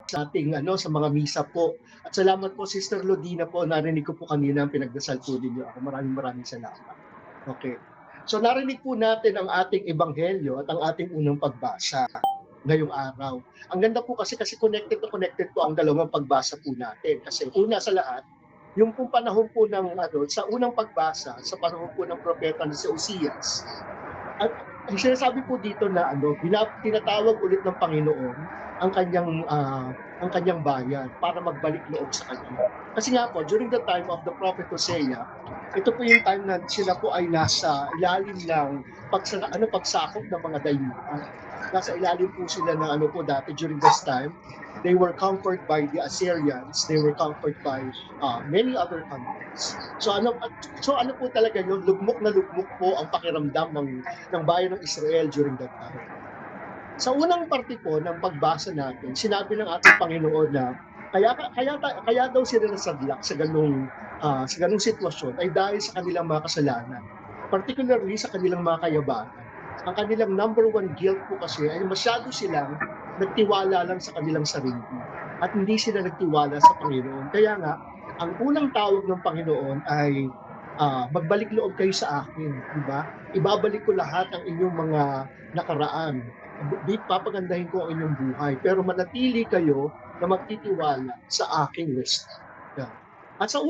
sa ating sa mga misa po. At salamat po Sister Lodina po, narinig ko po kanina ang pinagdasal po ninyo ako. Maraming salamat. Okay. So narinig po natin ang ating ebanghelyo at ang ating unang pagbasa ngayong araw. Ang ganda po kasi connected po ang dalawang pagbasa po natin. Kasi una sa lahat, yung pong panahon po ng sa unang pagbasa, sa panahon po ng propeta ni si Osias, at ang sinasabi po dito na tinatawag ulit ng Panginoon ang kanyang bayan para magbalik loob sa kanya. Kasi nga po, during the time of the prophet Hosea, ito po yung time na sila po ay nasa ilalim ng pagsakop ng mga dayuhan. Nasa ilalim po sila ng dati during this time. They were conquered by the Assyrians. They were conquered by many other countries. So ano po talaga yun, lugmok na lugmok po ang pakiramdam ng bayan ng Israel during that time. Sa unang parte po ng pagbasa natin, sinabi ng ating Panginoon na kaya daw sila nasadlak sa ganung sitwasyon ay dahil sa kanilang mga kasalanan, particularly sa kanilang mga kayabangan. Ang kanilang number one guilt po kasi ay masyado silang nagtiwala lang sa kanilang sarili at hindi sila nagtiwala sa Panginoon. Kaya nga, ang unang tawag ng Panginoon ay magbalik loob kayo sa akin, di ba? Ibabalik ko lahat ng inyong mga nakaraan. Papagandahin ko ang inyong buhay, pero manatili kayo na magtitiwala sa aking wisdom. Yeah. At sa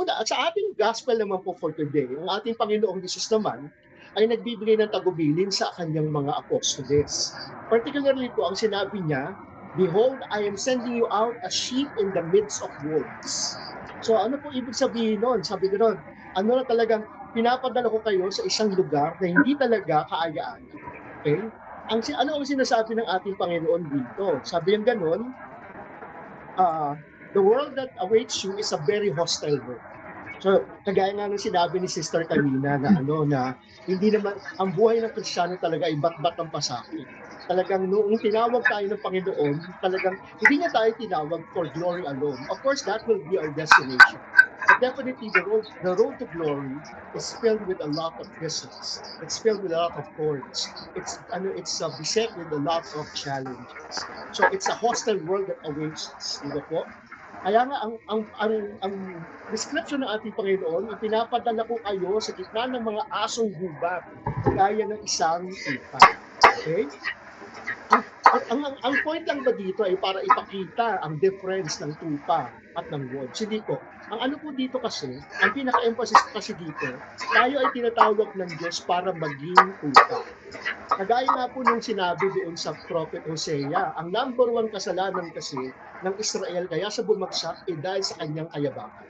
ating gospel naman po for today, ang ating Panginoong Jesus naman ay nagbibigay ng tagubilin sa kanyang mga apostoles. Particularly po, ang sinabi niya, "Behold, I am sending you out as sheep in the midst of wolves." So ano po ibig sabihin nun? Sabi ko nun, na talagang pinapadala ko kayo sa isang lugar na hindi talaga kaaya-aya. Okay? Ano ang sinasabi ng ating Panginoon dito? Sabi niya ganun, the world that awaits you is a very hostile world. So, kagaya nga ng sinabi ni Sister kanina na na hindi naman, ang buhay ng Kristiyano talaga ay bat-bat ng pasakit. Talagang noong tinawag tayo ng Panginoon, talagang hindi niya tayo tinawag for glory alone. Of course, that will be our destination. But definitely, the road to glory is filled with a lot of risks. It's filled with a lot of thorns. It's beset with a lot of challenges. So, it's a hostile world that awaits us. Di ba po? Kaya nga ang description ng ating Panginoon, ipinapadala ko kayo sa gitna ng mga asong gubat, gaya ng isang tupa. Okay? Ang point lang ba dito ay para ipakita ang difference ng tupa at ng wolves. Hindi po. Ang ano po dito kasi, ang pinaka-emphasis kasi dito, tayo ay tinatawag ng Diyos para maging tupa. Kagaya nga po nung sinabi doon sa Prophet Hosea, ang number one kasalanan kasi ng Israel kaya sa bumagsak ay dahil sa kanyang kayabangan.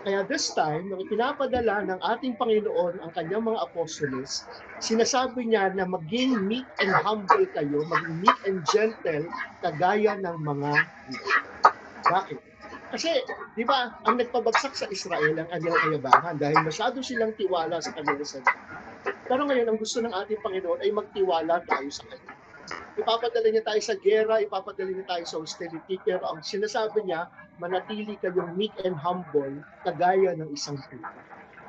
Kaya this time, nung ipinapadala ng ating Panginoon ang kanyang mga apostoles, sinasabi niya na maging meek and humble kayo, maging meek and gentle, kagaya ng mga buhay. Bakit? Kasi, di ba, ang nagpabagsak sa Israel ang kanilang kayabangan dahil masyado silang tiwala sa kanilang sarili. Pero ngayon, ang gusto ng ating Panginoon ay magtiwala tayo sa Kanya. Ipapadala niya tayo sa gera, ipapadala niya tayo sa austerity, pero ang sinasabi niya, manatili kayong meek and humble, kagaya ng isang tupa.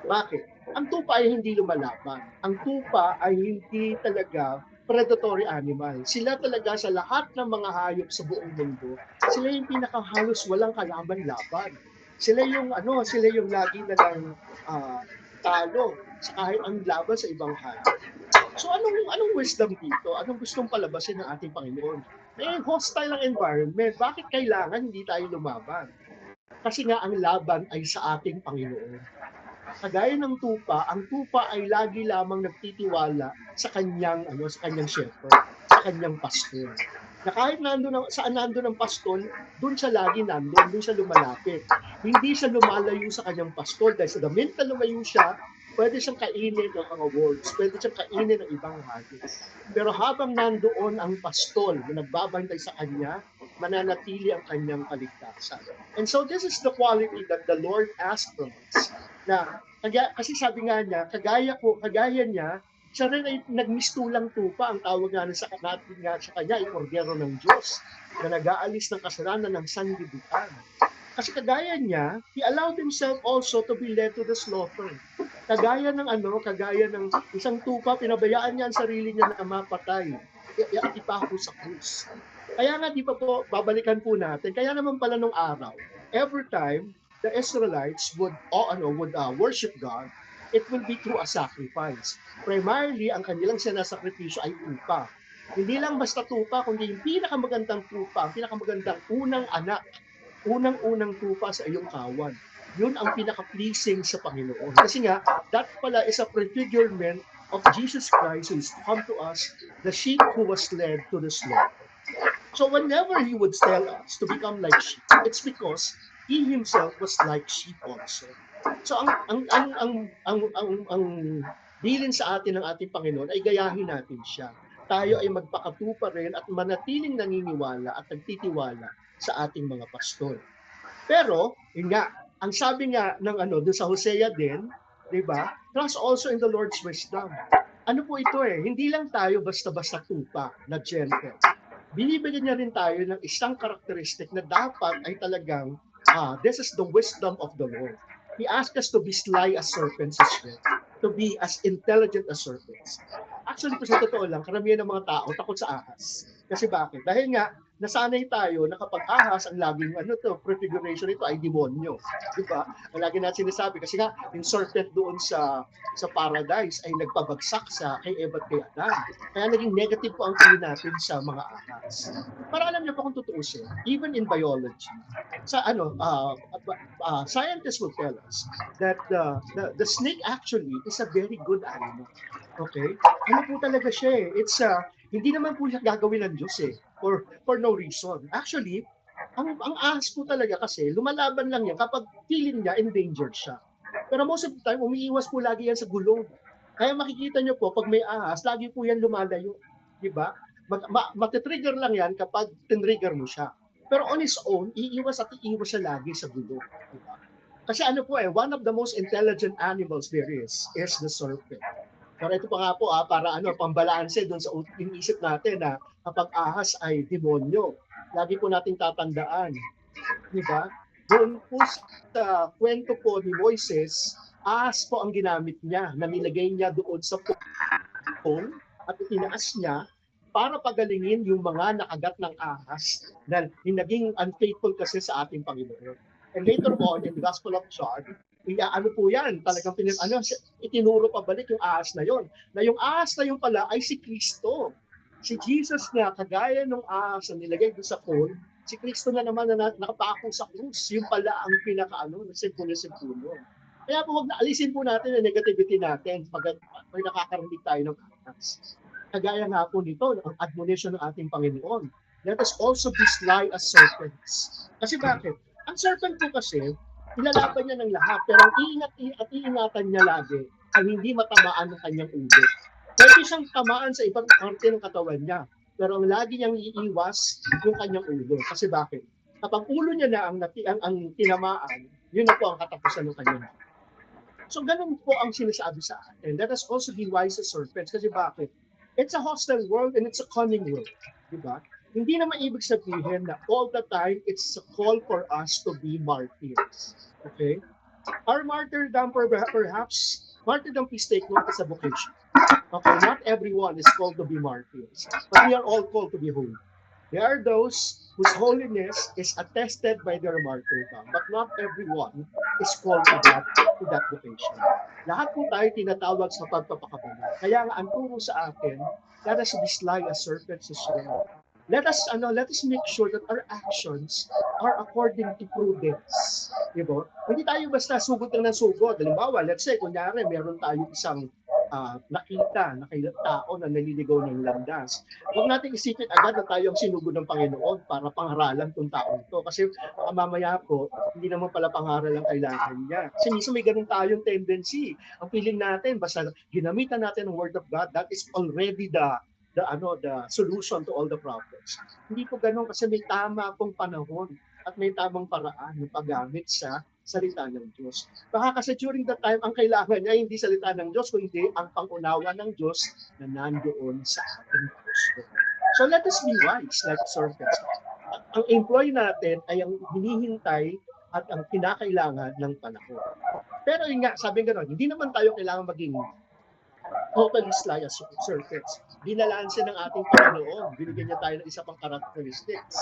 Bakit? Ang tupa ay hindi lumalaban. Ang tupa ay hindi talaga predatory animal. Sila talaga sa lahat ng mga hayop sa buong mundo, sila yung pinakahalos walang kalaban-laban. Sila yung lagi na lang talo sa kahit ang laban sa ibang hayop. So anong wisdom dito? Anong gustong palabasin ng ating Panginoon? Hostile ang environment. Bakit kailangan hindi tayo lumaban? Kasi nga ang laban ay sa ating Panginoon. Kagaya ng tupa, ang tupa ay lagi lamang nagtitiwala sa kanyang shepherd, sa kanyang pastor. Na kahit saan nandun ang pastor, doon siya lagi nandun, doon siya lumalapit. Hindi siya lumalayo sa kanyang pastor dahil sa the minute na lumayo siya, pwede siyang kainin ng mga wolves, pwede siyang kainin ng ibang hayop. Pero habang nandoon ang pastol na nagbabantay sa kanya, mananatili ang kanyang kaligtasan. And so this is the quality that the Lord asked from us. Na, kasi sabi nga niya, kagaya niya, siya rin ay nagmistulang tupa. Ang tawag nga sa kanya ay kordero ng Diyos na nag-aalis ng kasalanan ng sanlibutan. Kasi kagaya niya, he allowed himself also to be led to the slaughter. Kagaya ng isang tupa, pinabayaan niya ang sarili niya na mapatay at ipako sa krus. Kaya nga di ba po, babalikan po natin, kaya naman pala nung araw, every time the Israelites would worship God, it will be through a sacrifice. Primarily, ang kanilang sinasakripisyo ay tupa. Hindi lang basta tupa, kundi yung pinakamagandang tupa, ang pinakamagandang unang anak, unang-unang tupa sa iyong kawan. Yun ang pinaka-pleasing sa Panginoon. Kasi nga, that pala is a prefigurement of Jesus Christ who is to come to us, the sheep who was led to the slaughter. So whenever he would tell us to become like sheep, it's because he himself was like sheep also. So ang bilin sa atin ng ating Panginoon ay gayahin natin siya. Tayo ay magpakatupa rin at manatiling naniniwala at nagtitiwala sa ating mga pastor. Pero, yun nga, ang sabi nga ng doon sa Hosea din, di ba? Trust also in the Lord's wisdom. Ano po ito hindi lang tayo basta-basta tupa na gentle. Binibigyan niya rin tayo ng isang karakteristik na dapat ay talagang, this is the wisdom of the Lord. He asked us to be sly as serpents as well, to be as intelligent as serpents. Actually, po sa totoo lang, karamihan ng mga tao takot sa ahas. Kasi bakit? Dahil nga, nasanay tayo na kapag ahas, ang laging prefiguration ito ay demonyo. Di ba? Ang lagi natin sinasabi. Kasi nga, yung serpent doon sa paradise ay nagpabagsak sa kay Eva at kay Adan. Kaya naging negative po ang tingin natin sa mga ahas. Para alam niyo po kung tutuusin, even in biology, sa scientists will tell us that the snake actually is a very good animal. Okay? Ano po talaga siya It's hindi naman po siya gagawin ng Diyos for no reason. Actually, ang ahas po talaga kasi lumalaban lang yan kapag feeling niya endangered siya. Pero most of the time, umiiwas po lagi yan sa gulong. Kaya makikita niyo po, pag may ahas, lagi po yan lumalayo. Di ba? Matitrigger lang yan kapag tinrigger mo siya. Pero on his own, iiwas siya lagi sa gulong. Di ba? Kasi one of the most intelligent animals there is the serpent. Pero ito pa nga po para pambalanse doon sa inisip natin na kapag ahas ay demonyo. Lagi po nating tatandaan, di ba? Doon po sa kwento po ni Moises, ahas po ang ginamit niya, na nilagay niya doon sa pong at itinaas niya para pagalingin yung mga nakagat ng ahas na naging unfaithful kasi sa ating Panginoon. And later on, in the Gospel of John, po yan, talagang itinuro pabalik yung ahas na yon. Na yung ahas na yun pala ay si Kristo. Si Jesus na kagaya ng ahas na nilagay doon sa pole, si Kristo na naman na nakapako sa krus. Yung pala ang simpulo. Kaya po wag na alisin po natin ang negativity natin pag nakakarinig tayo ng ahas. Kagaya nga po nito, ang admonition ng ating Panginoon. Let us also be sly as serpents. Kasi bakit? Ang serpent po kasi, ilalaban niya ng lahat, pero ang iingatan niya lagi ay hindi matamaan ng kanyang ulo. Pwede siyang tamaan sa ibang parte ng katawan niya, pero ang lagi niyang iiwas yung kanyang ulo. Kasi bakit? Kapag ulo niya na ang tinamaan, yun na po ang katapusan ng kanyang. So ganun po ang sinasabi sa atin. Let us also be wise as serpents. Kasi bakit? It's a hostile world and it's a cunning world. Diba? Hindi naman ibig sabihin na all the time it's a call for us to be martyrs. Okay? Our martyrdom perhaps, martyrdom, please take note, is a vocation. Okay, not everyone is called to be martyrs, but we are all called to be holy. There are those whose holiness is attested by their martyrdom, but not everyone is called to that vocation. Lahat po tayo tinatawag sa pagpapakabanal. Kaya nga ang turo sa atin, let us be sly as serpents as well. Let us make sure that our actions are according to prudence. Diba? Hindi tayo basta sugod lang ng sugod. Halimbawa, let's say, kunyari, meron tayo isang nakita na tao na naliligaw ng landas. Huwag natin isipin agad na tayo ang sinugod ng Panginoon para pangaralan itong tao ito. Kasi mamaya po, hindi naman pala pangaral ang kailangan niya. Kasi minsan may ganun tayong tendency. Ang feeling natin, basta ginamitan natin ang Word of God, that is already the solution to all the problems. Hindi po ganun kasi may tama pong panahon at may tamang paraan ng paggamit sa salita ng Diyos. Baka kasi during that time, ang kailangan niya hindi salita ng Diyos, kundi ang pangunawa ng Diyos na nandoon sa ating puso. So let us be wise like serpents. Ang employee natin ay ang hinihintay at ang kinakailangan ng panahon. Pero yun nga, sabi nga, hindi naman tayo kailangan maging totally sly as serpents. Dinalaan siya ng ating Panginoon. Binigyan niya tayo ng isa pang characteristics.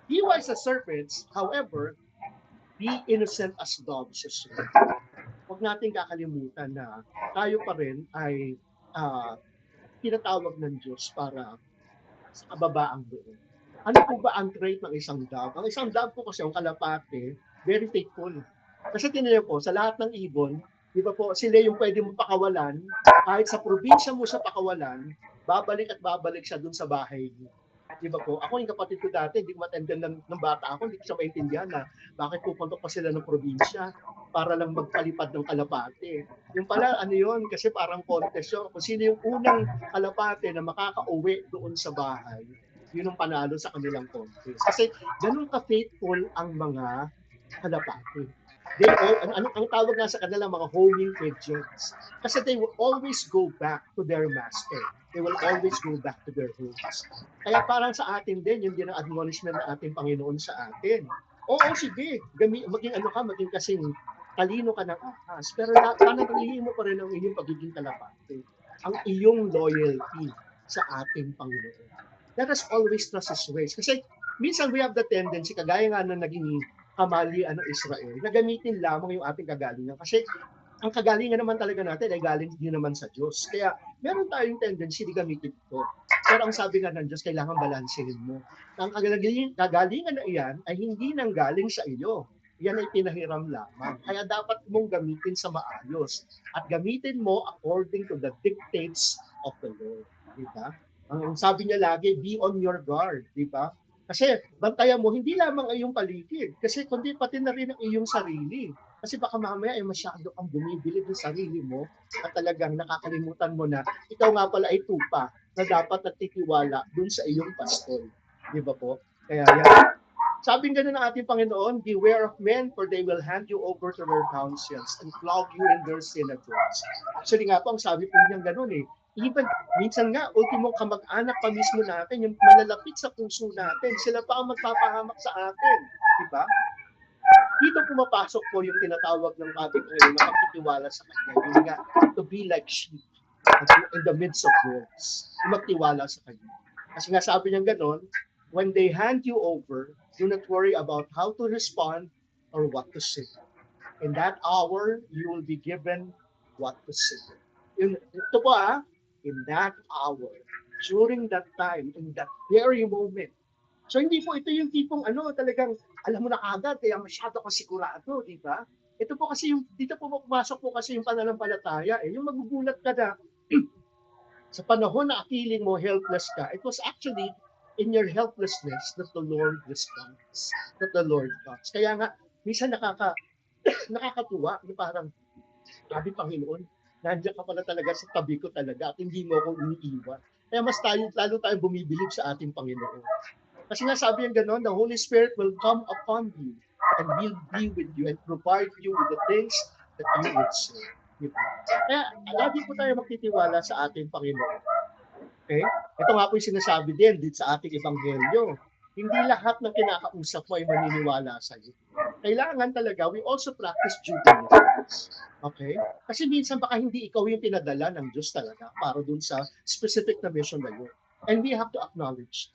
Be wise as serpents, however, be innocent as doves as well. Huwag natin kakalimutan na tayo pa rin ay tinatawag ng Diyos para sa kababaang loob. Ano po ba ang trait ng isang dove? Ang isang dove po kasi, ang kalapate, very faithful. Kasi tinayo po, sa lahat ng ibon, di ba po, sila yung pwede mo pakawalan, kahit sa probinsya mo siya pakawalan, babalik at babalik siya dun sa bahay niyo. Di ba po? Ako yung kapatid ko dati, hindi ko matindihan ng bata ako, hindi ko siya maintindihan na bakit pupunta pa sila ng probinsya para lang magpalipad ng kalapate. Yung pala, ano yun, kasi parang contest yun. Kung sino yung unang kalapate na makakauwi doon sa bahay, yun ang panalo sa kanilang contest. Kasi ganun ka-faithful ang mga kalapate. They all, ang tawag nga sa kanila, mga homing pigeons. Kasi they will always go back to their master. They will always go back to their homes. Kaya parang sa atin din, yung din ang admonishment ng ating Panginoon sa atin. Oo, sige, maging ano ka, maging kasing talino ka ng ahas, pero panatilihin mo pa rin ang iyong pagiging kalapate, ang iyong loyalty sa ating Panginoon. Let us always trust His ways. Kasi minsan we have the tendency, kagaya nga na naging kamalian ng Israel, na gamitin lamang yung ating kagalingan. Kasi ang kagalingan naman talaga natin ay galing din naman sa Diyos. Kaya meron tayong tendency di gamitin ito. Pero ang sabi nga ng Diyos, kailangan balansehin mo. Ang kagalingan na iyan ay hindi nang galing sa iyo. Yan ay pinahiram lamang. Kaya dapat mong gamitin sa maayos. At gamitin mo according to the dictates of the Lord. Diba? Ang sabi niya lagi, be on your guard. Diba? Kasi bantayan mo hindi lamang ang iyong paligid, kasi kundi pati na rin ang iyong sarili. Kasi baka mamaya ay masyado kang bumibilib sa sarili mo at talagang nakakalimutan mo na ikaw nga pala ay tupa na dapat nagtitiwala dun sa iyong pastol. Di ba po? Kaya yan. Sabi nga ng ating Panginoon, beware of men for they will hand you over to their councils and flog you in their synagogues. Actually nga po, ang sabi po niyang ganun eh. Even, minsan nga, ultimo kamag-anak pa mismo natin, yung malalapit sa puso natin, sila pa ang magpapahamak sa atin. Diba? Dito pumapasok po yung tinatawag ng ating Panginoon na pagtitiwala sa Kanya. Yung nga, to be like sheep in the midst of wolves. Magtiwala sa Kanya. Kasi nga sabi niya gano'n, when they hand you over, do not worry about how to respond or what to say. In that hour, you will be given what to say. Ito po in that hour, during that time, in that very moment. So hindi po ito yung tipong talagang alam mo na kagad, kaya masyado ka sigurado, di ba? Ito po kasi yung, dito po pumasok po kasi yung pananampalataya, yung magugulat ka na sa panahon na akiling mo helpless ka, it was actually in your helplessness that the Lord responds, that the Lord comes. Kaya nga, minsan nakakatuwa, parang, sabi Panginoon, nandiyan ka pala talaga sa tabi ko talaga at hindi mo ako iniiwan. Kaya mas lalo tayong bumibilib sa ating Panginoon. Kasi nga sabi yung gano'n, the Holy Spirit will come upon you and will be with you and provide you with the things that you would say. Diba? Kaya lagi po tayo magtitiwala sa ating Panginoon. Okay? Ito nga po yung sinasabi din dito sa ating Ebanghelyo. Hindi lahat ng kinakausap mo ay maniniwala sa iyo. Kailangan talaga, we also practice due diligence. Okay? Kasi minsan baka hindi ikaw yung pinadala ng Diyos talaga para dun sa specific na mission na yun. And we have to acknowledge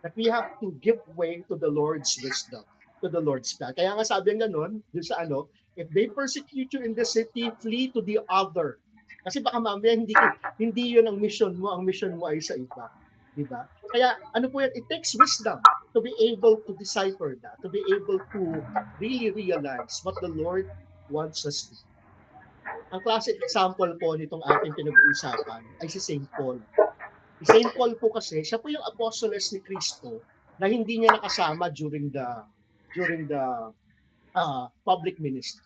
that we have to give way to the Lord's wisdom, to the Lord's plan. Kaya nga sabi nga nun, dun sa if they persecute you in the city, flee to the other. Kasi baka mamaya hindi yun ang mission mo ay sa iba. Diba? Kaya ano po yan, it takes wisdom to be able to decipher that, to be able to really realize what the Lord wants us to do. Ang classic example po nitong ating pinag-uusapan ay si St. Paul. Si St. Paul po kasi, siya po yung apostoles ni Cristo na hindi niya nakasama during the public ministry.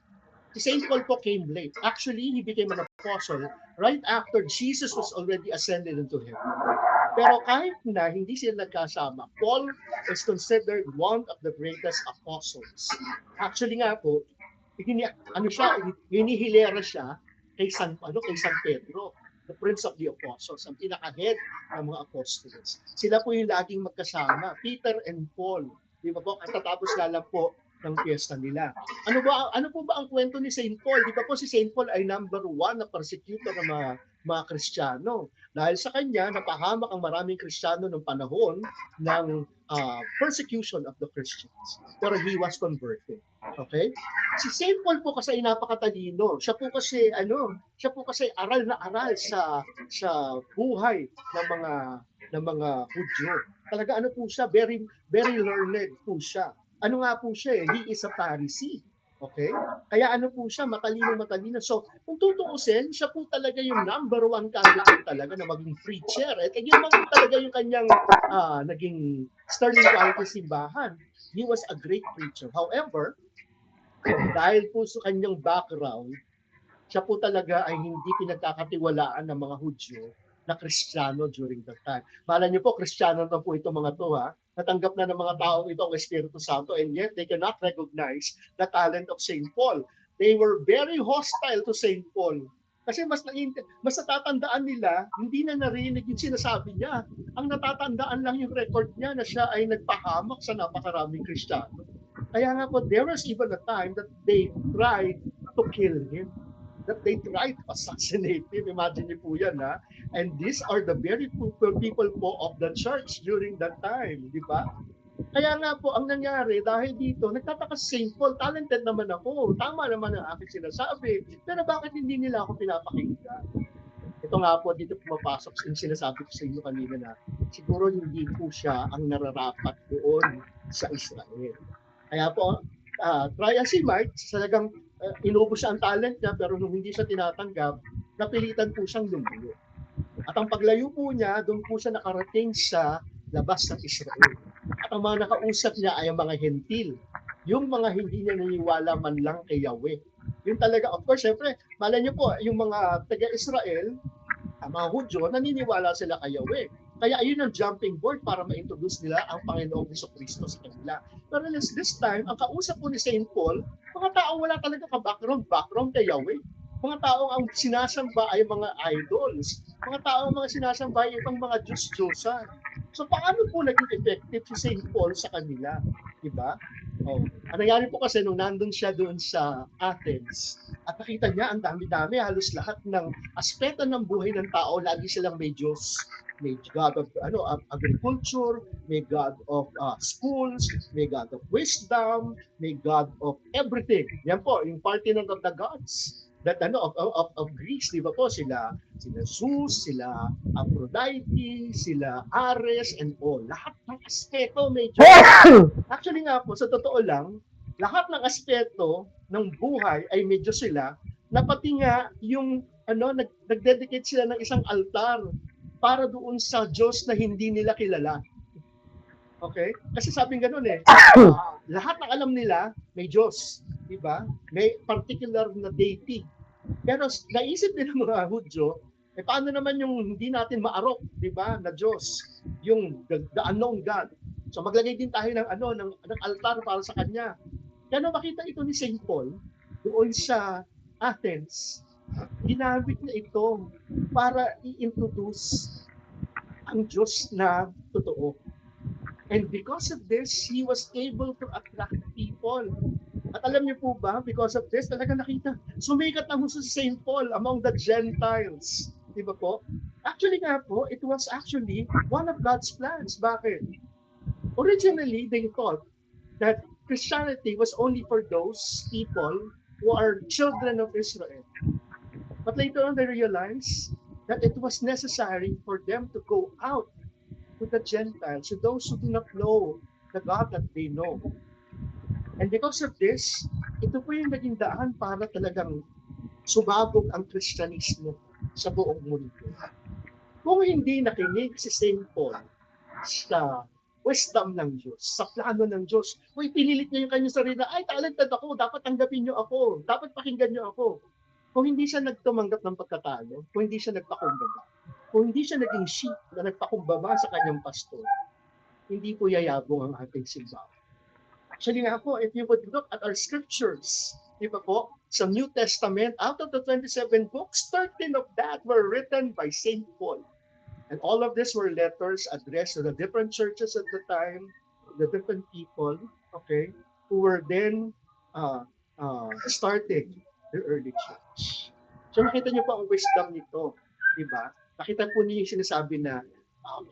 Si St. Paul po came late. Actually, he became an apostle right after Jesus was already ascended into heaven. Pero kahit na hindi sila nagkasama, Paul is considered one of the greatest apostles. Actually nga po, hinihilera siya kay San Pedro, the Prince of the Apostles, ang pinaka-head ng mga apostles. Sila po yung laging magkasama, Peter and Paul. Di ba po? At tatapos lang po ng piyesta nila. Ano po ba ang kwento ni St. Paul? Di ba po si St. Paul ay number 1 na persecutor ng mga mga Kristiyano. Dahil sa kanya, napahamak ang maraming Kristiyano ng panahon ng persecution of the Christians. Pero he was converted. Okay? Si Saint Paul po kasi ay napakatalino. Siya po kasi aral na aral sa buhay ng mga Hudyo. Talaga ano po siya, very very learned po siya. Ano nga po siya he is a Pharisee. Okay? Kaya ano po siya, matalino. So, kung tutuusin, siya po talaga yung number one candidate talaga na maging preacher. At yun naman po talaga yung kanyang naging sterling quality simbahan. He was a great preacher. However, dahil po sa kanyang background, siya po talaga ay hindi pinagkakatiwalaan ng mga Hudyo na Kristiyano during that time. Malay niyo po, Kristiyano na po itong mga to ha. Natanggap na ng mga taong ito ang Espiritu Santo and yet they cannot recognize the talent of Saint Paul. They were very hostile to Saint Paul. Kasi mas natatandaan nila, hindi na narinig yung sinasabi niya. Ang natatandaan lang yung record niya na siya ay nagpahamak sa napakaraming Kristiyano. Kaya nga po, there was even a time that they tried to kill him, that they tried to assassinate him. Imagine niyo po yan, ha? And these are the very people po of the church during that time, di ba? Kaya nga po, ang nangyari, dahil dito, nagtataka si St. Paul, talented naman ako, tama naman ang aking sinasabi, pero bakit hindi nila ako pinapakinggan? Ito nga po, dito pumapasok yung sinasabi ko sa inyo kanina na siguro hindi po siya ang nararapat doon sa Israel. Kaya po, try as he might, talagang inubos siya ang talent niya, pero nung hindi siya tinatanggap, napilitan po siyang lumayo. At ang paglayo po niya, doon po siya nakarating sa labas ng Israel. At ang mga nakausap niya ay ang mga hentil, yung mga hindi niya naniniwala man lang kay Yahweh. Yung talaga, of course, syempre, malay niyo po, yung mga taga-Israel, ang mga Hudyo, naniniwala sila kay Yahweh. Kaya ayun ang jumping board para ma-introduce nila ang Panginoong Jesucristo sa kanila. Pero this time, ang kausap po ni St. Paul, mga tao wala talaga background kay Yahweh. Mga taong ang sinasamba ay mga idols. Mga taong mga sinasamba ay ibang mga Diyos-Diyosan. So paano po naging effective si St. Paul sa kanila? Diba? Oh. Ang nangyari po kasi nung nandun siya doon sa Athens, at nakita niya ang dami-dami, halos lahat ng aspeto ng buhay ng tao, lagi silang may Diyos. May God of agriculture, may God of schools, may God of wisdom, may God of everything. Yan po, yung party ng of the gods that of Greece, di ba po, sila Zeus, sila Aphrodite, sila Ares, and all. Lahat ng aspeto may Diyos. Actually nga po, sa totoo lang, lahat ng aspeto ng buhay ay may Diyos sila, na pati nga yung nag-dedicate sila ng isang altar para doon sa Diyos na hindi nila kilala. Okay? Kasi sabing ganun lahat ng alam nila may Diyos, di ba? May particular na deity. Pero naisip din ng mga Hudyo, paano naman yung hindi natin maarok, di ba, na Diyos, yung the unknown God. So maglagay din tayo ng altar para sa kanya. Kaya makita ito ni St. Paul doon sa Athens, ginamit niya ito para i-introduce ang Diyos na totoo. And because of this, he was able to attract people. At alam niyo po ba, because of this, talaga nakita, sumikat na husto si St. Paul among the Gentiles. Di ba po? Actually nga po, it was actually one of God's plans. Bakit? Originally, they thought that Christianity was only for those people who are children of Israel. But later on, they realized that it was necessary for them to go out to the Gentiles, to those who do not know the God that they know. And because of this, ito po yung naging daan para talagang sumabog ang Kristyanismo sa buong mundo. Kung hindi nakinig si St. Paul sa wisdom ng Diyos, sa plano ng Diyos, pinilit niya yung kanyang sarili, ay, talented ako, dapat tanggapin niyo ako, dapat pakinggan niyo ako. Kung hindi siya nagtumanggap ng pagkatalo, kung hindi siya nagpakumbaba, kung hindi siya naging sheep na nagpakumbaba sa kanyang pastor, hindi po yayabong ang ating simbahan. Actually nga po, if you would look at our scriptures, di ba po, sa New Testament, out of the 27 books, 13 of that were written by St. Paul. And all of these were letters addressed to the different churches at the time, the different people, okay, who were then starting the early church. So nakita niyo po ang wisdom nito. di ba? Nakita po niyo yung sinasabi na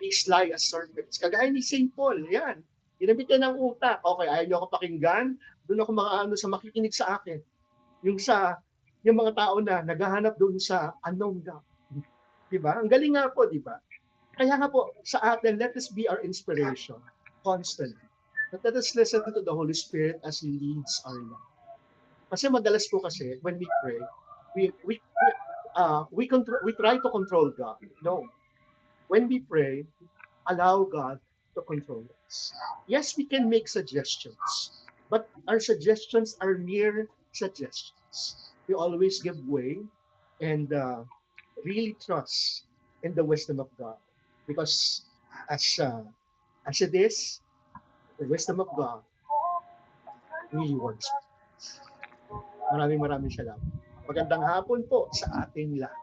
please lie as serpents. Kagaya ni St. Paul, yan. Ginamit niya ng utak. Okay, ayaw niyo ako pakinggan, doon ako makaano sa makikinig sa akin. Yung mga tao na naghahanap doon sa unknown God. Di ba? Ang galing nga po, di ba? Kaya nga po, sa atin, let us be our inspiration constantly. But let us listen to the Holy Spirit as He leads our life. Kasi madalas po kasi, when we pray, we try to control God. No. When we pray, allow God to control us. Yes, we can make suggestions, but our suggestions are mere suggestions. We always give way and really trust in the wisdom of God. Because as it is, the wisdom of God really works. Maraming salamat. Magandang hapon po sa ating lahat.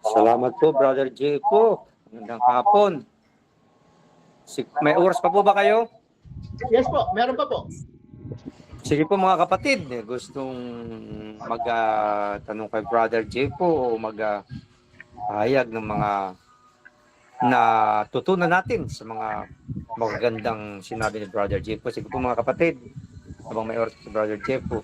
Salamat po, Brother J po. Magandang hapon. May oras pa po ba kayo? Yes po, meron pa po. Sige po mga kapatid, gustong mag-tanong kay Brother J po o mag-hayag ng mga natutunan natin sa mga magagandang sinabi ni Brother J po. Sige po mga kapatid, habang may oras si Brother J po.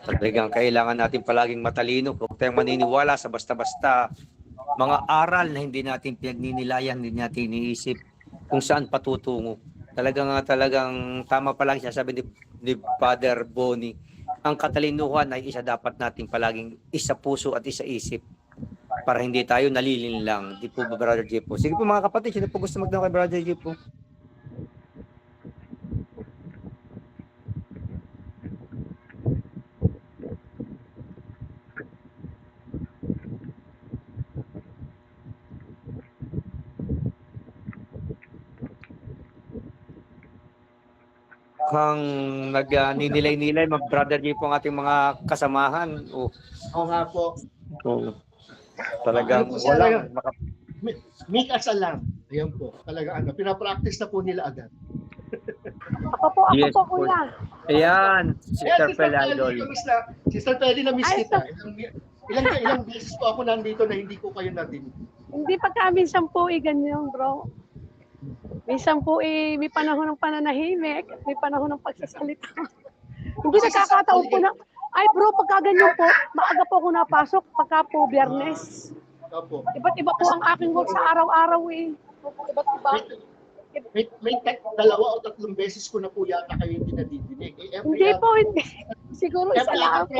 Talagang kailangan natin palaging matalino. Huwag tayong maniniwala sa basta-basta mga aral na hindi natin pinagninilayan, hindi natin iniisip kung saan patutungo. Talagang tama palagi sasabi ni Father Bonnie, ang katalinuhan ay isa dapat natin palaging isa puso at isa isip para hindi tayo nalilin lang. Di po ba, Brother J po? Sige po mga kapatid, sino po gusto magtanong kay Brother J po? Kang nagninilay-nilay, mag-Brother J po ang ating mga kasamahan. Oo nga po. Talagang walang make us alam. Ayan po. Talaga pinapractice na po nila agad. Ako po, kuya. Ayan, Sister Pel Idol. Sister Peli, na-miss kita. Ilang beses po ako nandito na hindi ko kayo nadinig. Hindi pagka minsan po ganyan, bro. Minsan po may panahon ng pananahimik, may panahon ng pagsasalita. Hindi nakakataon po na, ay bro, pagka ganyan po, maaga po ako napasok, pagka po Biyernes. Iba't iba po ang aking work sa araw-araw eh. Iba't iba. May 2 o 3 beses ko na po yata kayo hindi nadidinig. Hindi. Siguro isa lang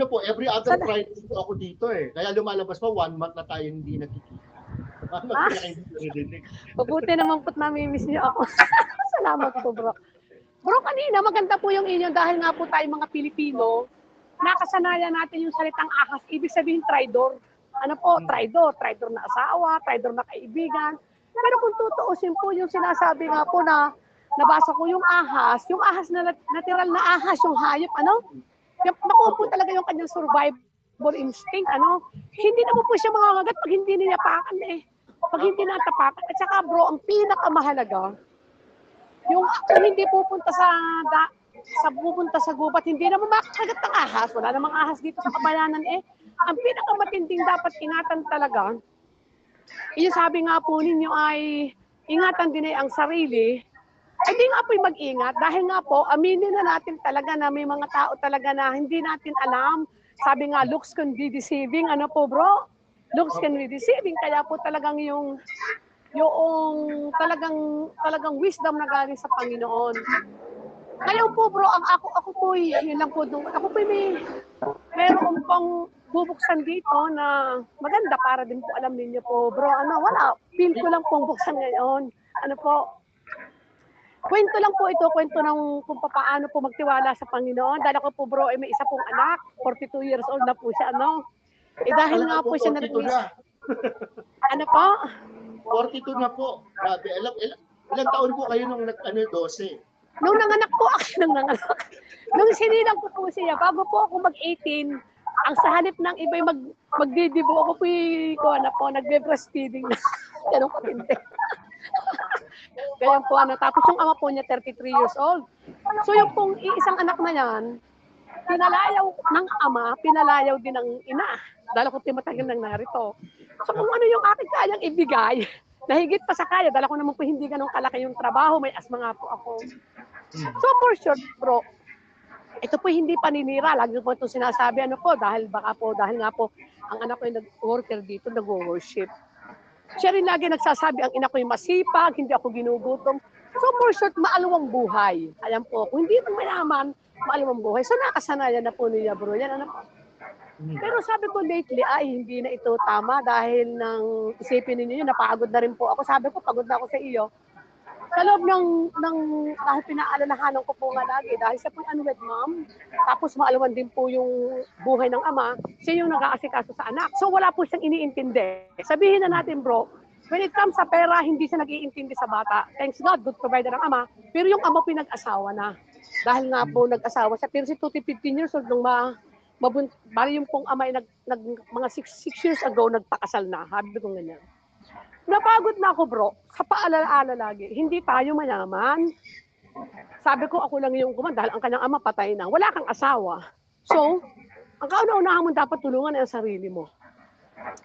po. Every other Friday po ako dito eh. Kaya lumalabas pa 1 month na tayo hindi nagkikita. Mabuti naman po't namimiss niyo ako. Salamat po, bro. Bro, kanina maganda po yung inyo dahil nga po tayo mga Pilipino, nakasanayan natin yung salitang ahas, ibig sabihin traidor. Ano po, traidor na asawa, traidor na kaibigan. Pero kung tutuusin po yung sinasabi nga po na nabasa ko yung ahas na natural na ahas, yung hayop, nakuha po talaga yung kanyang survival instinct, hindi naman po siya mangangagat pag hindi ninapakan pag hindi natapakan. At saka bro, ang pinakamahalaga, yung hindi pupunta sa gubat, hindi naman makakagat ng ahas, wala namang ahas dito sa kabayanan ang pinakamatinding dapat ingatan talaga, yung sabi nga po ninyo ay ingatan din ang sarili, ay di nga po mag-ingat dahil nga po, aminin na natin talaga na may mga tao talaga na hindi natin alam. Sabi nga, looks can be deceiving. Bro? Looks can be deceiving. Kaya po talagang yung talagang wisdom na galing sa Panginoon. Ngayon po bro, ako po yun lang po doon. Ako po meron pang bubuksan dito na maganda para din po alam niyo po bro. Wala. Feel ko lang pong buksan ngayon. Kwento lang po ito, kwento ng kung paano po magtiwala sa Panginoon. Dahil ako po bro, may isa pong anak, 42 years old na po siya, dahil nga po siya na. po? 42 na po. Grabe. Ilang taon po kayo nung 12? Nung nanganak po ako, nung sinilang ko po siya, bago po ako mag-18, ang sa halip ng iba'y magdidibo, ako po nagbe-breastfeeding na. Ganun katindi. Ganyan po, tapos yung ama po niya, 33 years old. So yung pong isang anak na yan, pinalayaw ng ama, pinalayaw din ng ina. Dahil ako timatagal nang narito. So kung ano yung aking kayang ibigay, nahigit pa sa kaya, dahil ako naman po hindi ganun kalaki yung trabaho, may asma nga po ako. So for short, bro, ito po hindi paninira. Lagi po itong sinasabi, dahil nga po, ang anak ko yung nag-worker dito, nag-worship. Siya rin lagi nagsasabi, ang ina ko yung masipag, hindi ako ginugutom. So for short, maalawang buhay. Ayan po, kung hindi man mayaman, maalawang buhay. So nakasanayan na po niya, bro. Yan, Pero sabi ko lately, hindi na ito tama dahil nang isipin ninyo yun, napagod na rin po ako. Sabi ko, pagod na ako sa iyo. Sa loob dahil pinaalalahanan ko po nga lagi, dahil siya po unwed mom, tapos maalawan din po yung buhay ng ama, siya yung nag-aasikaso sa anak. So wala po siyang iniintindi. Sabihin na natin bro, when it comes sa pera, hindi siya nag-iintindi sa bata. Thanks God, good provider ang ama. Pero yung ama pinag-asawa na. Dahil nga po nag-asawa siya. Pero si Tuti 15 years old, nung bali yung pong ama ay mga 6 years ago, nagpakasal na. Habi ko ganyan. Napagod na ako bro, sa paalala lagi, hindi tayo mayaman. Sabi ko ako lang yung dahil ang kanyang ama patay na, wala kang asawa. So, ang kauna-unahan mo dapat tulungan ay ang sarili mo.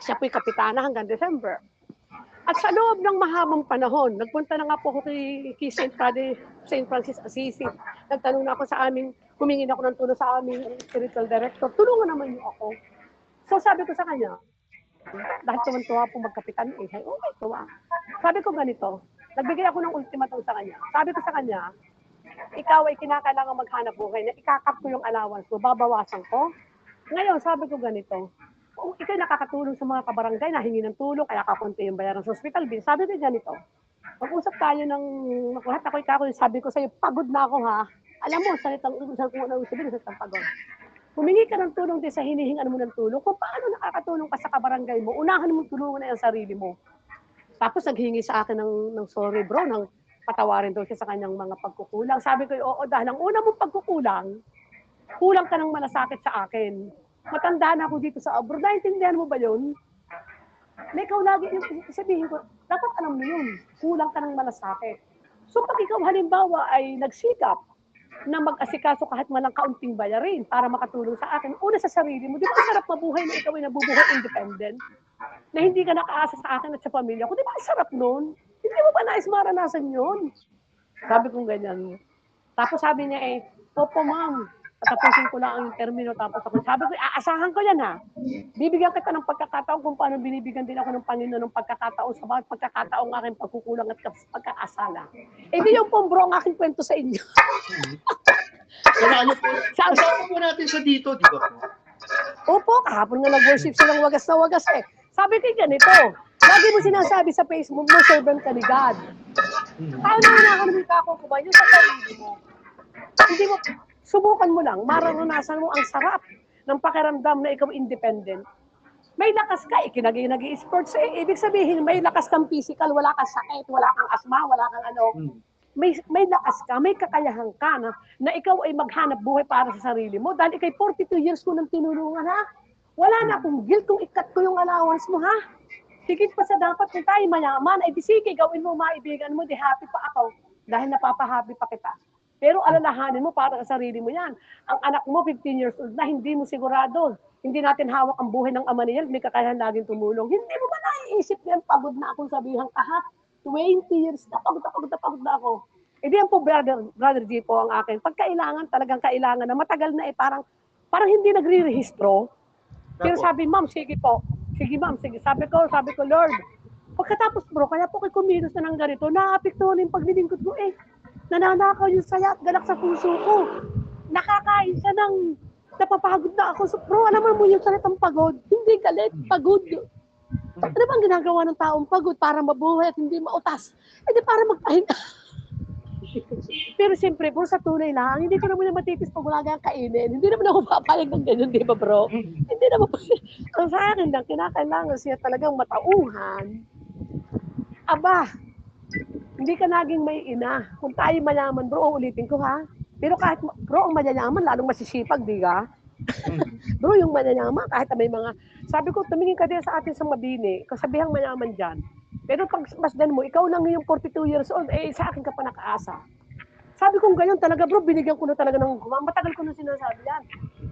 Siya po'y kapitana hanggang December. At sa loob ng mahabang panahon, nagpunta na nga po ako kay St. Francis Assisi. Nagtanong na ako sa amin, humingin ako ng tulong sa aming spiritual director, tulungan naman niyo ako. So sabi ko sa kanya, dahil tuwan-tuwa po magkapitan, okay, tuwa. Sabi ko ganito, nagbigay ako ng ultimatum sa kanya. Sabi ko sa kanya, ikaw ay kinakailangan maghanap buhay na ikakap ko yung allowance ko, babawasan ko. Ngayon, sabi ko ganito, kung ikaw nakakatulong sa mga kabarangay na hingi ng tulong, kaya kakunti yung bayaran sa hospital bill, sabi ko ganito, mag-usap tayo ng makulat ako, sabi ko sa'yo, pagod na ako ha. Alam mo, salitang pagod. Humingi ka ng tulong din sa hinihingan mo ng tulong. Kung paano nakakatulong ka sa kabarangay mo, unahan mo tulungan na yung sarili mo. Tapos naghingi sa akin ng sorry bro, ng patawarin daw siya sa kanyang mga pagkukulang. Sabi ko, oo, dahil ang una mong pagkukulang, kulang ka ng malasakit sa akin. Matanda na ako dito sa abroad. Naintindihan mo ba yun? Na ikaw lagi, yung sabihin ko, dapat alam mo yun, kulang ka ng malasakit. So pag ikaw halimbawa ay nagsikap, na mag-asikaso kahit malang kaunting bayarin para makatulong sa akin. Una sa sarili mo, di ba sarap mabuhay na ikaw ay nabubuhay independent? Na hindi ka nakaasa sa akin at sa pamilya ko. Di ba sarap nun? Hindi mo ba nais maranasan yun? Sabi kong ganyan. Tapos sabi niya opo ma'am, tatapusin ko lang ang termino. Tapos ako, sabi ko, aasahan ko yan ha. Bibigyan kita ng pagkakataon kung paano binibigyan din ako ng Panginoon ng pagkakataon sa bawat pagkakataong aking pagkukulang at pagkakasala. Hindi yung pumbro ang aking kwento sa inyo. Kasama po natin sa dito, di ba po? Opo, kahapon nga nag-worship silang wagas na wagas Sabi ko ganito, lagi mo sinasabi sa Facebook mo, servant ka ni God. Paano na nakakamit ako ba yun sa sarili mo? Hindi mo, subukan mo lang, mararanasan mo ang sarap ng pakiramdam na ikaw independent. May lakas ka, nag-i-sports. Ibig sabihin, may lakas kang physical, wala kang sakit, wala kang asma, wala kang may lakas ka, may kakayahan ka na ikaw ay maghanap buhay para sa sarili mo. Dahil ikay 42 years ko nang tinulungan ha. Wala na akong guilt kung ikat ko yung allowance mo ha. Higit pa sa dapat kung tayo mayaman, ay di sige, gawin mo maibigan mo, di happy pa ako. Dahil napapahappy pa kita. Pero alalahanin mo para sa sarili mo yan. Ang anak mo, 15 years old na, hindi mo sigurado. Hindi natin hawak ang buhay ng ama niya, may kakayahan laging tumulong. Hindi mo ba naiisip yan, pagod na akong sabihan ka ha? 20 years na, pagod na ako. E di yan po, Brother G po ang akin. Pag kailangan, talagang kailangan na matagal na parang hindi nagre-rehistro. Pero sabi, ma'am, sige po. Sige ma'am, sige. Sabi ko, Lord, pagkatapos bro, kaya po kay kumilos na ng ganito, naapektuhan yung paglilingkod ko nananakaw yung saya at galak sa puso ko. Nakakain siya ng napapagod na ako. So, bro, alam mo yung salitang pagod? Hindi galit, pagod. Ano bang ginagawa ng taong pagod para mabuhay at hindi mautas? Hindi para magpahinga. Pero siyempre, bro, sa tunay lang, hindi ko naman matitis pag wala kang kainin. Hindi naman ako papayag ng ganyan, di ba bro? Hindi naman. Ang sa akin lang, kinakailangan siya talagang matauhan Aba, hindi ka naging may ina. Kung tayo mayaman, bro, ulitin ko ha. Pero kahit, bro, ang mayayaman, lalong masisipag, di ka? Bro, yung mayayaman, kahit may mga, sabi ko, tumingin ka din sa atin sa Mabini, kasabihang mayaman dyan. Pero pag masdan mo, ikaw lang yung 42 years old, eh, sa akin ka pa nakaasa. Sabi ko ganyan talaga bro, binigyan ko na talaga ng matagal ko na sinasabi yan.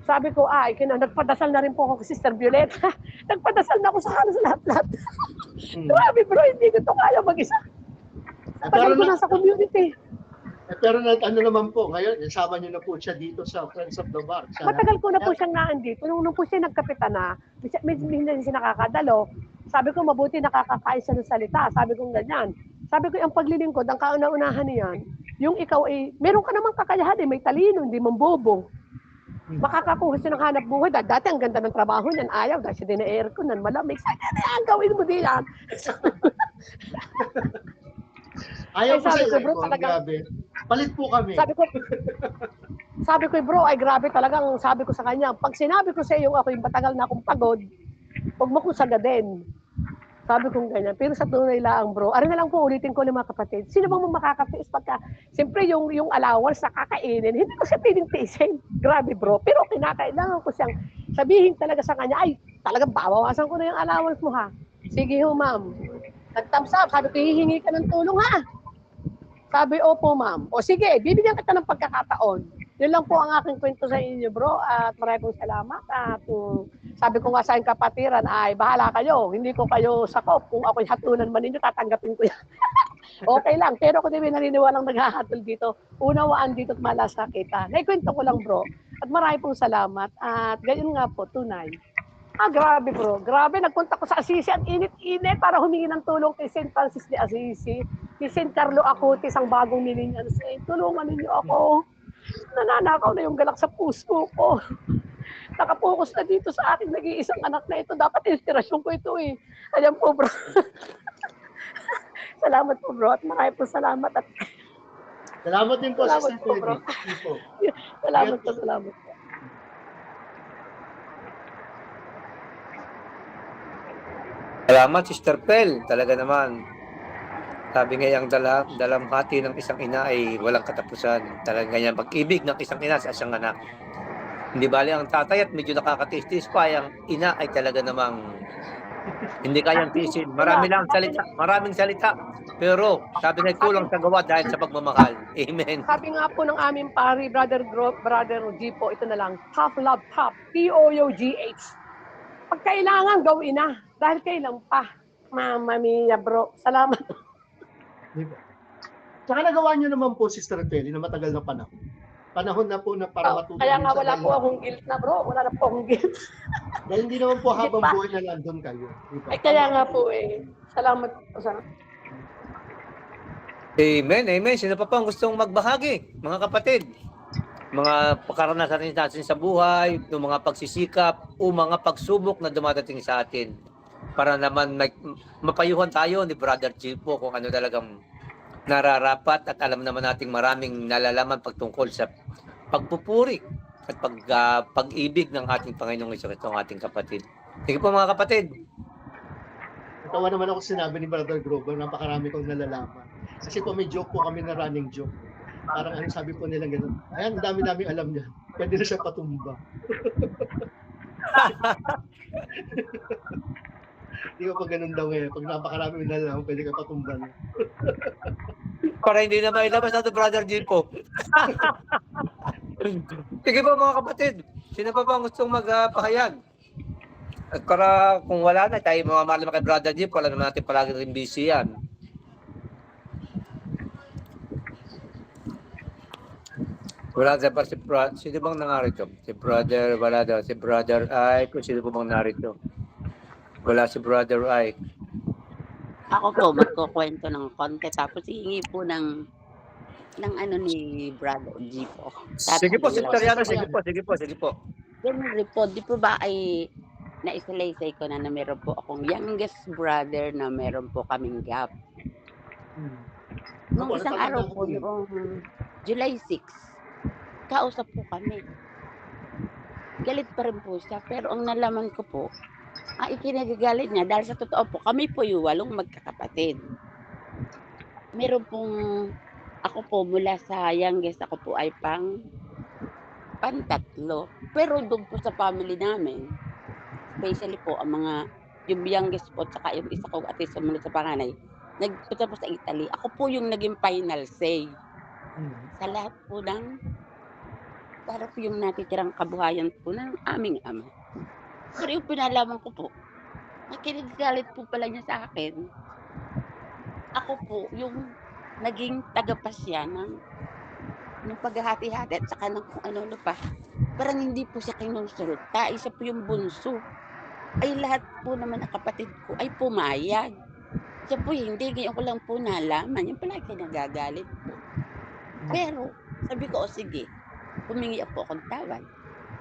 Sabi ko, nagpadasal na rin po ako kay Sister Violeta. Nagpadasal na ako sa halos lahat-lahat. Grabe bro, hindi ko to kaya mag-isa. Tagal ko na sa community. Pero ano naman po, ngayon, isama niyo na po siya dito sa Friends of the Bar. Matagal ko na po siyang naandito. Nung po siya nagkapitan na, medyo hindi siya nakakadalo. Sabi ko, mabuti nakakakain siya ng salita. Sabi ko ganyan. Sabi ko, ang paglilingkod, ang kauna-unahan niyan, yung ikaw ay, meron ka namang kakayahan may talino, hindi mambobo. Makakakuha siya ng hanap buhay. Dati ang ganda ng trabaho niyan, ayaw, dahil siya din na aircon, nan malamig. Ang gawin mo din yan. Ayaw ko sabi sa ko, bro, grabe. Palit po kami. Sabi ko, bro, ay grabe talagang sabi ko sa kanya, pag sinabi ko sa iyo ako yung matagal na akong pagod, huwag mo kong sagadin. Sabi kong ganyan. Pero sa tunay lang, bro, na lang po ulitin ko ng mga kapatid. Sino bang makakatiis pagka, siyempre yung allowance na kakainin, hindi ko siya piling tiisin. Grabe, bro. Pero kinakailangan ko siyang sabihin talaga sa kanya, ay, talagang babawasan ko na yung allowance mo, ha? Sige ho, ma'am. Nag-thumbs up. Sabi ko, hihingi ka ng tulong, ha? Sabi, opo, ma'am. O sige, bibigyan kita ng pagkakataon. Yun lang po ang aking kwento sa inyo, bro. At maraming salamat. At sabi ko nga sa aking kapatiran, ay bahala kayo. Hindi ko kayo sakop. Kung ako'y hatunan man ninyo, tatanggapin ko yan. Okay lang. Pero kung di naniniwalang naghahatol dito, unawaan dito at malasakita. Naikwento ko lang, bro. At maraming pong salamat. At gayon nga po, tunay. Grabe bro. Grabe, nagpunta ko sa Assisi at init-init para humingi ng tulong kay St. Francis de Assisi. Kay St. Carlo Acutis, ang bagong nilinyan. Tulungan ninyo ako. Nananakaw na yung galak sa puso ko. Nakapokus na dito sa aking nag-iisang anak na ito. Dapat inspirasyon ko ito eh. Ayan po bro. Salamat po bro. At marami po salamat. At salamat din po salamat sa po bro. Salamat po, salamat po. Salamat, Sister Pel. Talaga naman. Sabi nga yung dalamhati ng isang ina ay walang katapusan. Talaga ganyan pag-ibig ng isang ina sa isang anak. Hindi bali ang tatay at medyo nakakatistis pa. Yung ina ay talaga namang hindi kayang tiisin. Maraming salita. Pero sabi nga kulang sa gawa dahil sa pagmamahal. Amen. Sabi nga po ng aming pari, Brother G po, ito na lang, tough love, tough, T-O-U-G-H. Pag kailangan, gawin na. Dahil kailan pa. Mama mia, bro. Salamat. Diba? Tsaka nagawa niyo naman po, Sister Telly, na matagal na panahon. Panahon na po na para matutunan. Kaya nga wala po akong guilt na, bro. Wala na po akong guilt. Dahil hindi naman po habang buhay na nandun kayo. Diba? Ay, kaya nga po eh. Salamat po sa... Amen, amen. Sino pa ang gustong magbahagi? Mga kapatid. Mga pakaranasan natin sa buhay, ng mga pagsisikap o mga pagsubok na dumadating sa atin para naman mapayuhan tayo ni Brother Gilpo kung ano talagang nararapat at alam naman nating maraming nalalaman pagtungkol sa pagpupuri at pag-ibig ng ating Panginoong Hesus Kristo, ang ating kapatid. Sige po mga kapatid. Natawa naman ako sinabi ni Brother Grover, napakarami kong nalalaman. Kasi po may joke po kami na running joke. Parang ano sabi po nila gano'n. Ayan, dami-dami alam niya. Pwede na siya patumba. Hindi ko pa ganun daw eh. Pag napakarami na lang, pwede ka patumba na. Para hindi na mailabas natin, Brother Gilpo. Sige po mga kapatid. Sino pa ba gustong magpahayag? At para kung wala na, tayo mga mahal kay Brother Gilpo, wala naman natin palagi rin busy yan. Wala sa sino bang nangarito? Si Brother, wala daw. Si Brother Ike, kung sino po bang narito? Wala si Brother Ike. Ako po, magkukwento ng konti. Tapos hihingi po ng ano ni Brother G po. Sige po, Sister Yana, sige po. Siyempre po, di po ba ay naisalaysay ko na meron po akong youngest brother na meron po kaming gap. Nung isang araw po, noong July 6, kausap po kami. Galit pa rin po siya. Pero ang nalaman ko po, ikinagagalit niya dahil sa totoo po, kami po yung 8 magkakapatid. meron pong ako po mula sa youngest ako po ay pantatlo. Pero do'n po sa family namin, especially po ang mga yung youngest po tsaka yung isa ko at yung sumunod sa panganay, nagpunta po sa Italy. Ako po yung naging final say sa lahat po ng para po yung natitirang kabuhayan po ng aming ama. Pero yung pinalaman ko po, nakikigalit po pala niya sa akin. Ako po yung naging tagapasya ng paghahati-hati at saka ng kung ano-ano pa. Parang hindi po siya kinonsulta, isa po yung bunso. Ay lahat po naman ng kapatid ko ay pumayag. Siya po hindi, ngayon ko lang po nalaman, yung palagi nagagalit po. Pero sabi ko, o sige, humingi po akong tawad.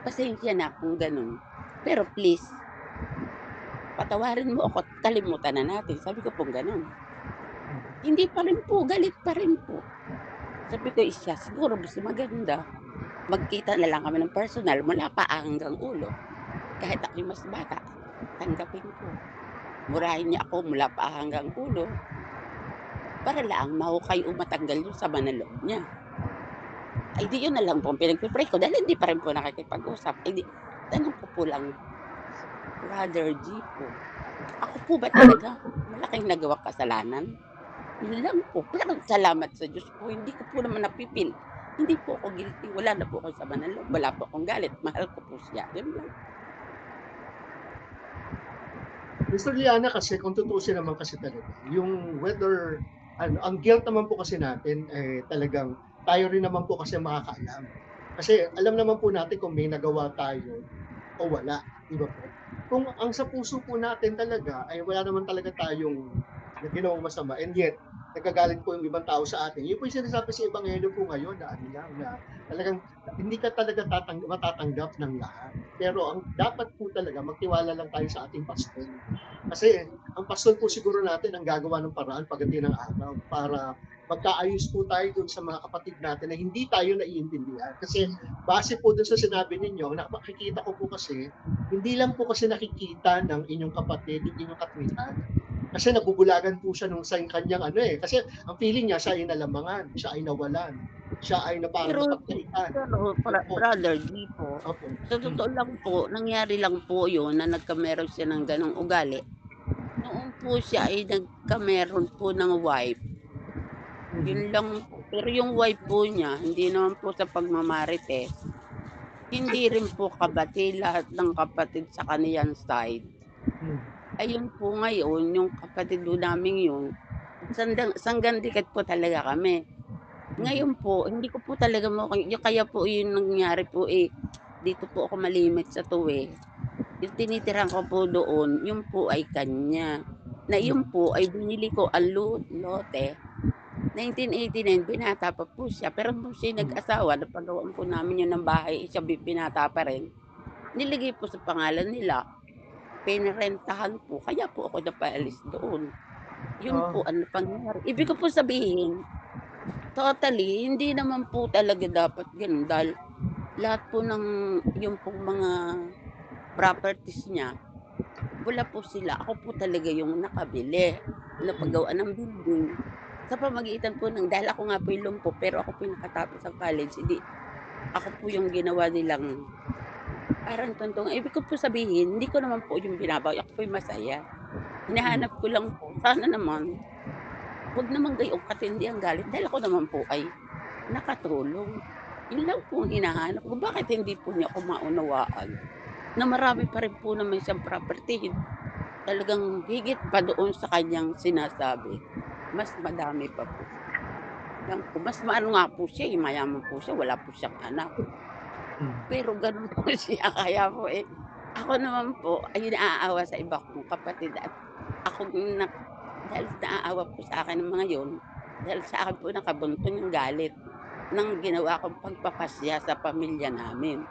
Pasensya na kung ganun. Pero please, patawarin mo ako at kalimutan na natin. Sabi ko po ganun. Hindi pa rin po, galit pa rin po. Sabi ko, siya, siguro mas maganda. Magkita na lang kami ng personal mula paa hanggang ulo. Kahit ako'y mas bata, tanggapin ko. Murahin niya ako mula paa hanggang ulo para lang mahukay o matanggal yung sama ng loob niya. Ay di yun na lang po ang pinagpipray ko dahil hindi pa rin po nakikipag-usap. Ay di, tanong ko po lang, Brother G po, ako po ba talaga malaking nagawang kasalanan? Yun lang po. Pero salamat sa Diyos po, hindi ko po naman napipil. Hindi po ako guilty, wala na po akong sama ng loob, wala po akong galit, mahal ko po siya. Yun lang. Mr. Liana, kasi kung tutuusin naman kasi talaga, yung whether, ang guilt naman po kasi natin, talagang tayo rin naman po kasi makakaalam. Kasi alam naman po natin kung may nagawa tayo o wala, di ba po? Kung ang sa puso po natin talaga ay wala naman talaga tayong ginawang masama, and yet nagagalit po yung ibang tao sa atin. Yun po yung sinasabi sa Ebanghelyo po ngayon na talagang hindi ka talaga matatanggap ng lahat. Pero ang dapat po talaga, magtiwala lang tayo sa ating pastor. Kasi ang pastor po siguro natin ang gagawa ng paraan pagdating ng araw para magkaayos po tayo dun sa mga kapatid natin na hindi tayo naiintindihan. Kasi base po dun sa sinabi ninyo, nakikita ko po kasi, hindi lang po kasi nakikita ng inyong kapatid, yung inyong katwiran. Kasi nabubulagan po siya nung sa kanyang kasi ang feeling niya siya ay nalamangan, siya ay nawalan, siya ay na parang Pero, napagkaitan. Brother G po, Opo. sa totoo lang po, nangyari lang po yun na nagkameron siya ng ganong ugali. Noon po siya ay nagkameron po ng wife. Yun lang po. Pero yung wife po niya, hindi naman po sa pagmamarites. Hindi rin po kabati lahat ng kapatid sa kaniyang side. Ayun po ngayon, yung kapatid po namin yun, sanggang dikit po talaga kami. Ngayon po, hindi ko po talaga kaya po yun nangyari po dito po ako malimit sa tuwi. Yung tinitiran ko po doon, yun po ay kanya. Na yun po ay binili ko ang lote. 1989, binata pa po siya. Pero nung siya nag-asawa, napagawaan po namin yun ng bahay, siya binata pa rin. Niligay po sa pangalan nila. Pinrentahan po, kaya po ako napaalis doon. Yun po ang pangyari. Ibig ko po sabihin, totally, hindi naman po talaga dapat ganun dahil lahat po ng yung pong mga properties niya, wala po sila. Ako po talaga yung nakabili, napagawa ng building. Sa pamagitan po dahil ako nga po yung lumpo, pero ako po yung nakatapos ng college, hindi, ako po yung ginawa nilang parang tontong. Ibig ko po sabihin, hindi ko naman po yung binabawi, ako po yung masaya. Hinahanap ko lang po, sana naman, huwag naman gayong katindi ang galit dahil ako naman po ay nakatulong. Yun lang po ang hinahanap ko. Bakit hindi po niya ako maunawaan? Na marami pa rin po naman siyang property. Talagang higit pa doon sa kanyang sinasabi. Mas madami pa po. Yan po. Mas maano nga po siya, mayaman po siya, wala po siyang anak. Pero ganun po siya. Kaya po ako naman po ay naaawa sa iba kong kapatid at ako dahil naaawa po sa akin ng mga yun, dahil sa akin po nakabuntong yung galit ng ginawa kong pagpapasya sa pamilya namin.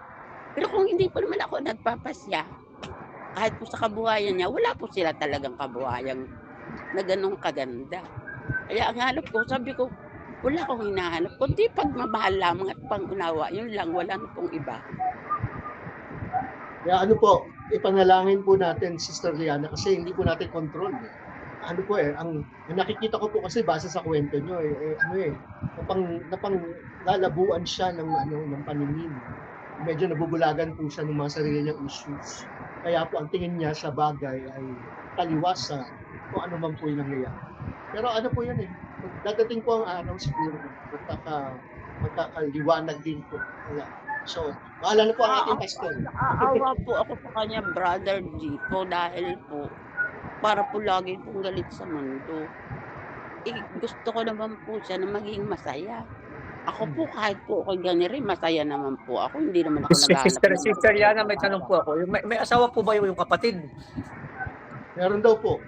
Pero kung hindi po naman ako nagpapasya, kahit po sa kabuhayan niya, wala po sila talagang kabuhayan na ganong kaganda. Kaya ang hanap ko, sabi ko, wala akong hinahanap. Kundi pagmamahal lamang at pangunawa, yun lang, wala na pong iba. Kaya po, ipanalangin po natin, Sister Liana, kasi hindi po natin control. ano po ang nakikita ko po kasi base sa kwento nyo napang lalabuan siya ng paningin. Medyo nabubulagan po siya ng mga sarili niyang issues. Kaya po ang tingin niya sa bagay ay taliwas sa kung ano man po yung nangyayari. Pero ano po yan dadating po ang araw siguro magkakaliwanag din po. So, bahala na po ang ating pastor. Aawa po ako sa kanya, Brother G po, dahil po, para po lagi pong galit sa mundo. Gusto ko naman po siya na maging masaya. Ako po, kahit po ako ganiri, masaya naman po ako. Hindi naman ako naghahanap ng Sister Yana, may tanong po ako. May asawa po ba yung kapatid? Meron daw po.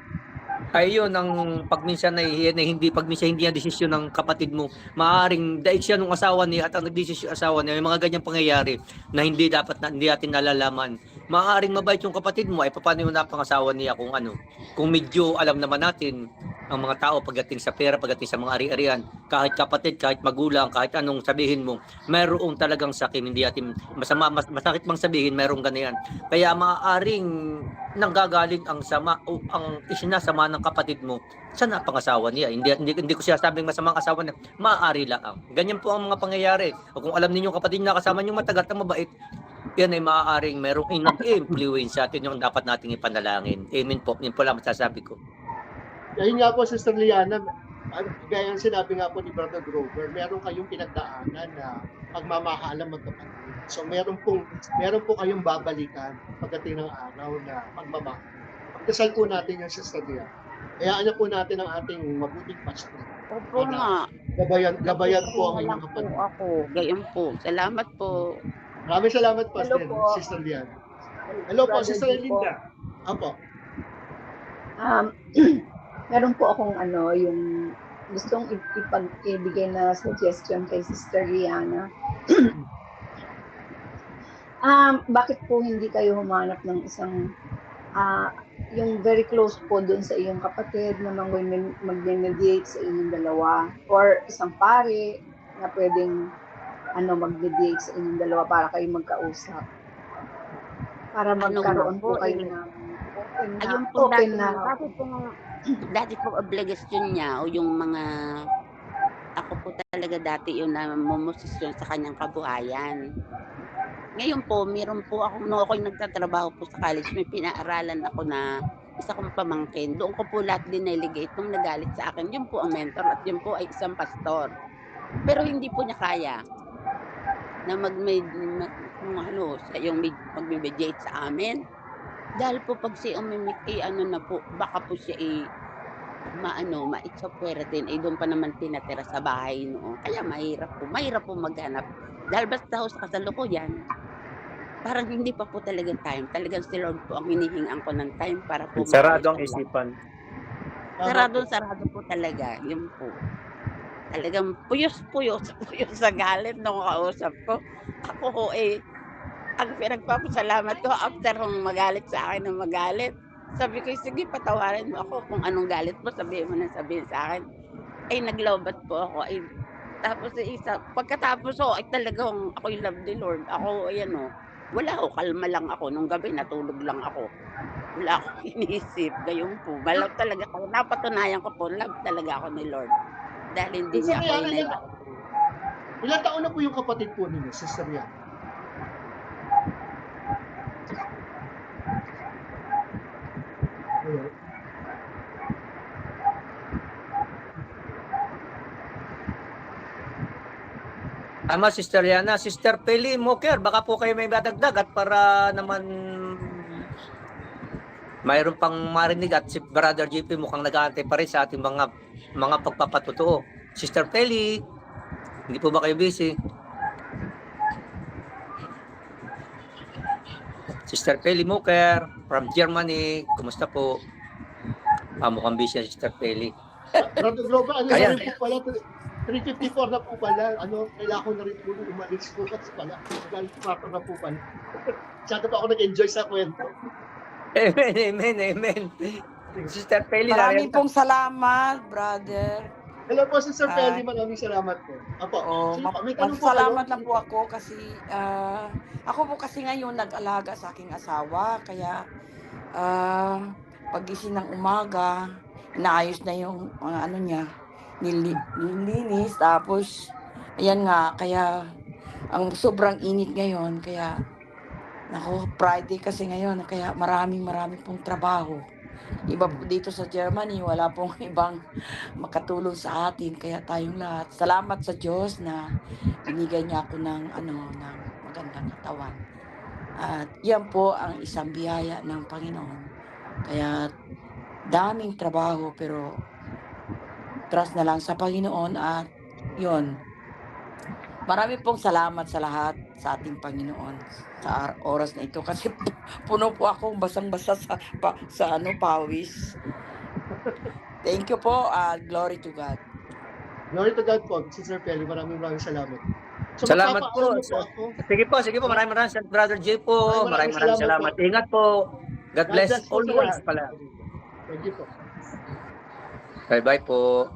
Ay yun, ang pagminsan na hindi ang desisyon ng kapatid mo, maaaring dahil siya nung asawa niya at ang nagdesisyon asawa niya, may mga ganyang pangyayari na hindi natin nalalaman. Maaaring mabait yung kapatid mo, ay paano yung napangasawa niya kung medyo alam naman natin ang mga tao pagdating sa pera, pagdating sa mga ari-arian, kahit kapatid, kahit magulang, kahit anong sabihin mo, mayroong talagang sakim, hindi natin masakit bang sabihin, mayroong ganyan. Kaya maaaring nanggagaling ang sama o ang isinasama ng kapatid mo sa napangasawa niya. Hindi ko siya sabing masamang asawa niya, maaari lang. Ganyan po ang mga pangyayari. O kung alam niyo kapatid na kasama niyo matagal na mabait, yan ay maaaring merong influence sa atin yung dapat nating ipanalangin. Amen po. Yun po lang masasabi ko. Ayun nga po, Sister Liana, gaya ng sinabi nga po ni Brother Grover, meron kayong pinagdaanan na pagmamahalan magkapatid. So meron po kayong babalikan pagdating ng araw na pagmamahal. Pagdasal po natin yung Sister Liana. Hayaan niyo po natin ang ating mabuting pastor. Opo nga. Gabayan po ang inyong po kapatid. ako. Gayon po. Salamat po. Maraming salamat po, Hello po. Sister Liana. Hello po, Brother Sister G po. Linda. Apo. Meron po akong yung gustong ibigay na suggestion kay Sister Rihanna. Bakit po hindi kayo humanap ng isang yung very close po dun sa iyong kapatid na mag-mediate sa inyong dalawa, or isang pare na pwedeng mag-mediate sa inyong dalawa para kayo magkausap, para magkaroon po kayo ng open na Dati po obligasyon niya o yung mga ako po talaga dati yung namomosisyon sa kanyang kabuhayan. Ngayon po, meron po ako, nung ako'y nagtatrabaho po sa college, may pinaaralan ako na isa kong pamangkin. Doon ko po lahat diniligate nung nagalit sa akin. Yun po ang mentor at yun po ay isang pastor. Pero hindi po niya kaya na mag-mediate sa amin. Dahil po pag siya na po, baka po siya maitsapweratin, doon pa naman tinatira sa bahay noon. Kaya mahirap po maghanap. Dahil basta ho sa kasalukuyan, parang hindi pa po talagang time. Talagang si Lord po ang hinihingan ko ng time para po. Sarado ang isipan. Sarado po talaga. Yun po. Talagang puyos sa galit nung kausap ko. Ako ho ang pinagpapasalamat ko after kung magalit sa akin ng magalit. Sabi ko, sige, patawarin mo ako. Kung anong galit mo, sabihin sa akin. Naglobat po ako. Tapos pagkatapos talagang ako'y love the Lord. Ako, wala kalma lang ako. Nung gabi, natulog lang ako. Wala akong iniisip. Gayon po. Malaw talaga ako. Napatunayan ko po, love talaga ako ni Lord. Dahil hindi niya ako Ilang taon na po yung kapatid po ninyo, Sister Rihanna? Tama, Sister Yana. Sister Peli Moker, baka po kayo may dadagdag at para naman mayroon pang marinig at si Brother JP mukhang nag-aantay pa rin sa ating mga pagpapatutuo. Sister Peli, hindi po ba kayo busy? Sister Peli Moker from Germany, kumusta po? Mukhang busy si Sister Peli. Brother Global, Ayan. na rin po pala, 354 na po pala, kailangan ko na rin po umalis po kasi pala, dahil proper na po pala. Masyado pa ako nag-enjoy sa kwento. Amen. Sister Peli, Maraming pong salamat, brother. Hello po, Sister Peli, maraming salamat po. Apo, may tanong po Salamat kayo? lang po ako kasi ako po kasi ngayon nag-alaga sa aking asawa, kaya pagising ng umaga, naayos na yung mga ano niya, nilinis, tapos, ayan nga, kaya, ang sobrang init ngayon, kaya, naku, Friday kasi ngayon, kaya maraming pong trabaho. Iba po dito sa Germany, wala pong ibang makatulong sa atin, kaya tayong lahat. Salamat sa Diyos na binigay niya ako ng ng magandang katawan. At yan po ang isang biyaya ng Panginoon. Kaya daming trabaho pero trust na lang sa Panginoon at yun. Marami pong salamat sa lahat sa ating Panginoon sa oras na ito kasi puno po akong basang-basa sa pawis. Thank you po at glory to God. Glory to God po, Sister Pelly. Maraming salamat. So, Salamat magpapaalam po. ako. Sige po. Maraming Brother J po. Maraming Maraming salamat salamat. Ingat po. God bless po sa always lahat. pala. Thank you po. Bye-bye po.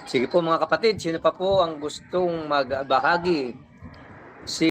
Sige po mga kapatid, sino pa po ang gustong magbahagi